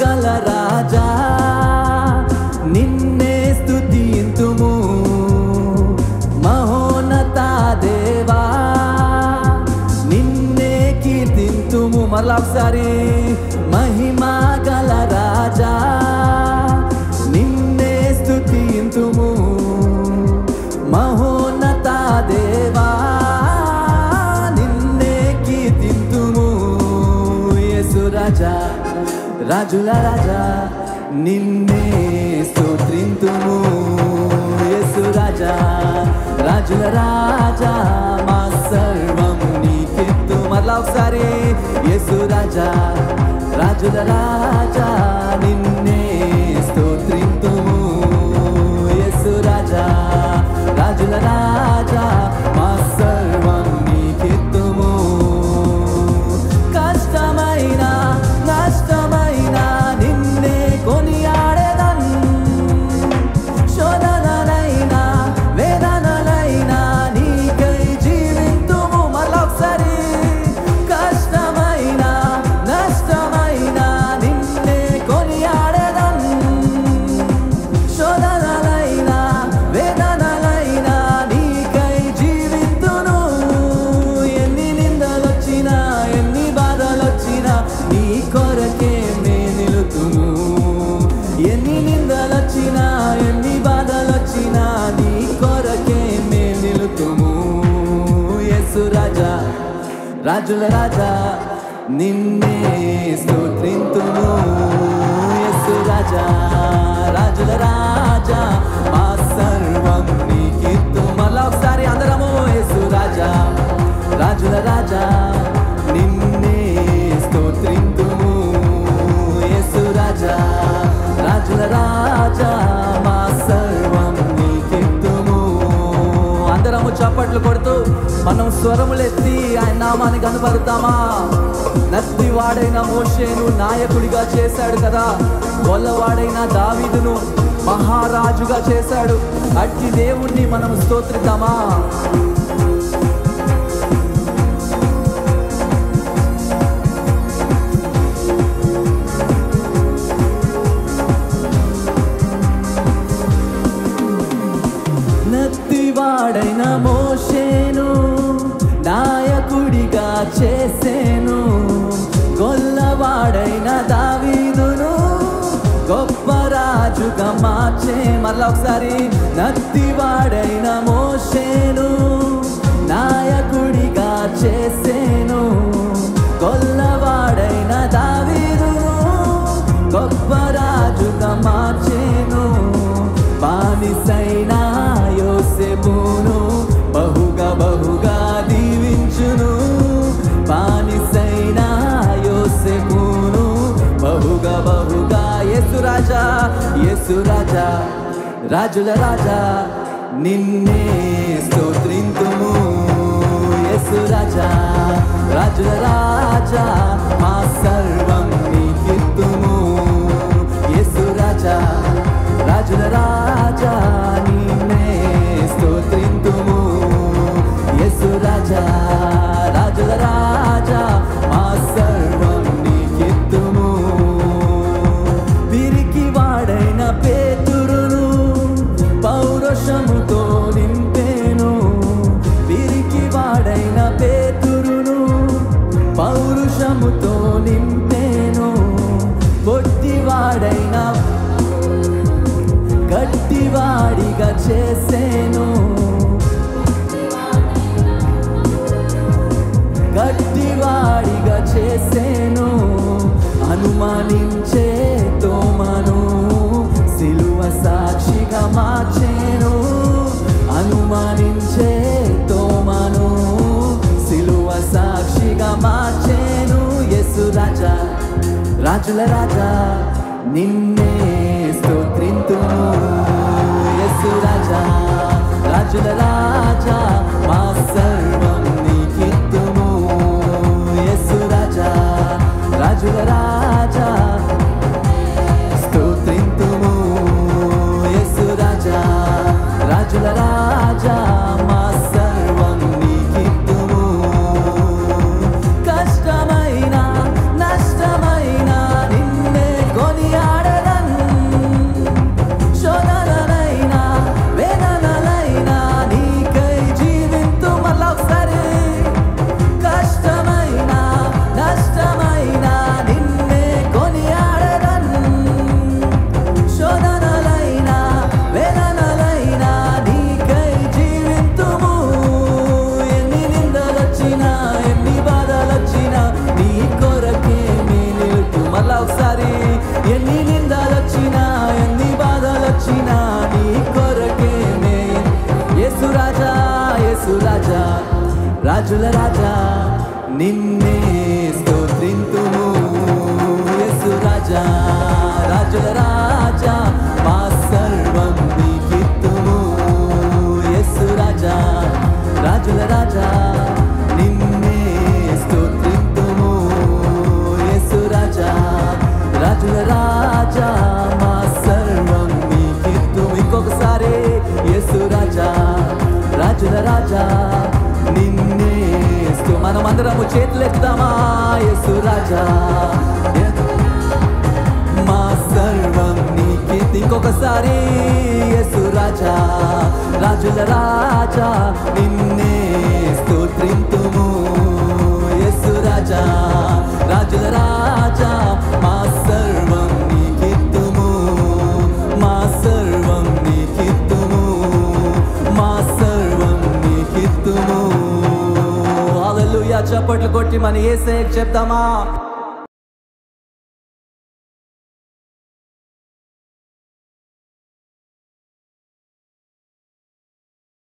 గల రాజా నిన్నే స్తుతింతుము, మహోన్నత దేవా నిన్నే కీర్తింతుము. మరలా ఒకసారి మహిమా గల రాజా నిన్నే స్తుతింతుము, మహోన్నత దేవా నిన్నే కీర్తింతుము. యేసు రాజా రాజుల రాజా నిన్నే స్తుతింతుము. యేసు రాజా రాజుల రాజా మా సర్వం నీకిత్తు. మరలా ఒకసారి యేసు రాజా రాజుల రాజా నిన్నే స్తుతింతుము. యేసు రాజా రాజుల రాజా మా సర్వం నీకిత్తుము. కష్టమైన నష్టమైన నిన్నే కొనియాడెదన్, శోధనలైనా వేదనలైనా నీకై జీవింతుము. మరలా ఒకసారి కష్టమైన నష్టమైన నిన్నే కొనియాడెదన్, శోధనలైనా వేదనలైనా నీకై జీవింతును. ఎన్ని నిందలొచ్చినా ఎన్ని బాధలొచ్చినా నీ కొరకే మే నిలుతుము. ఎన్ని నిందలొచ్చినా ఎన్ని బాధలొచ్చినా నీ కొరకే మే నిలుతుము. యేసు రాజా రాజుల రాజా నిన్నే స్తుతింతుము. యేసు రాజా రాజుల రాజా మా సర్వం నీకిత్తు. మళ్ళా ఒకసారి అందరము యేసు రాజా రాజుల రాజా నిన్నే స్తుతింతుము. యేసు రాజా రాజుల రాజా మా సర్వం నీకిత్తుము. అందరము చప్పట్లు కొడుతూ మనం స్వరములెత్తి ఆయన నామాన్ని కనపడతామా? నత్తివాడైన మోషేను నాయకుడిగా చేశాడు కదా, గొల్లవాడైన దావీదును మహారాజుగా చేశాడు. అట్టి దేవుణ్ణి మనం స్తోత్రిద్దామా? నత్తివాడైన మోషేను నాయకుడిగా చేసేను, గొల్లవాడైన దావీదును గొప్ప రాజుగా మార్చే. మళ్ళా ఒకసారి నత్తివాడైన మోషేను నాయకుడిగా చేసేను, గొల్లవాడైన దావీదును గొప్ప రాజుగా మార్చేను. బానిసైన యోసేపును బహుగా బహుగా దీవించును, బానిసైన యోసేపును బహుగా బహుగా. యేసు రాజా యేసు రాజా రాజుల రాజా నిన్నే స్తోత్రింతుము. యేసు రాజా రాజుల రాజా మా సర్వం నీకిత్తుము. యేసు రాజా రాజుల రాజా నిన్నే స్తోత్రింతుము. యేసు రాజా రాజుల రాజా మా సర్వం నీకిత్తుము. పిరికి వాడైన పేతురును పౌరుషముతో నింపేను, పిరికి వాడైన పేతురును పౌరుషముతో నింపేను. పొట్టివాడైన గట్టివాడిగా చేసేను, గట్టివాడిగా చేసేను. అనుమానించే తోమను సిలువ సాక్షిగా మార్చేను, అనుమానించే తోమను సిలువ సాక్షిగా మార్చేను. యేసు రాజా రాజుల రాజా నిన్నే స్తోత్రింతుము. యేసు రాజా రాజుల రాజా మా సర్వం నీకిత్తుము. యేసు రాజా రాజుల రాజా స్తోత్రింతుము. యేసు రాజా రాజుల రాజా మా సర్వం నీకిత్తుము. కష్టమైన నష్టమైన నిన్నే ఇంకొకసారి ఎన్ని నిందలొచ్చినా ఎన్ని బాధలొచ్చినా నీ కొరకేనే యేసు రాజా రాజుల రాజా నిన్నే స్తోత్రింతుము యేసు రాజా రాజుల రాజా మా సర్వం నీకిత్తుము యేసు రాజా రాజుల రాజా నిన్నే స్తోత్రింతుము యేసు రాజా రాజుల రాజా మా సర్వం నీకిత్తుము ఇంకొకసారి యేసు రాజా రాజుల రాజా నిన్నే మనమందరము చేతులెత్తుదామా యేసు రాజా మా సర్వం నీకే ఇంకొకసారి యేసు రాజా రాజుల రాజా నిన్నే స్తోత్రింతుము యేసు రాజా రాజుల రాజా మా సర్వం నీకిత్తుము మా సర్వం నీకిత్తుము మా సర్వం నీకిత్తుము హల్లెలూయా చప్పట్లు కొట్టి మన యేసయ్యకు చెప్తామా.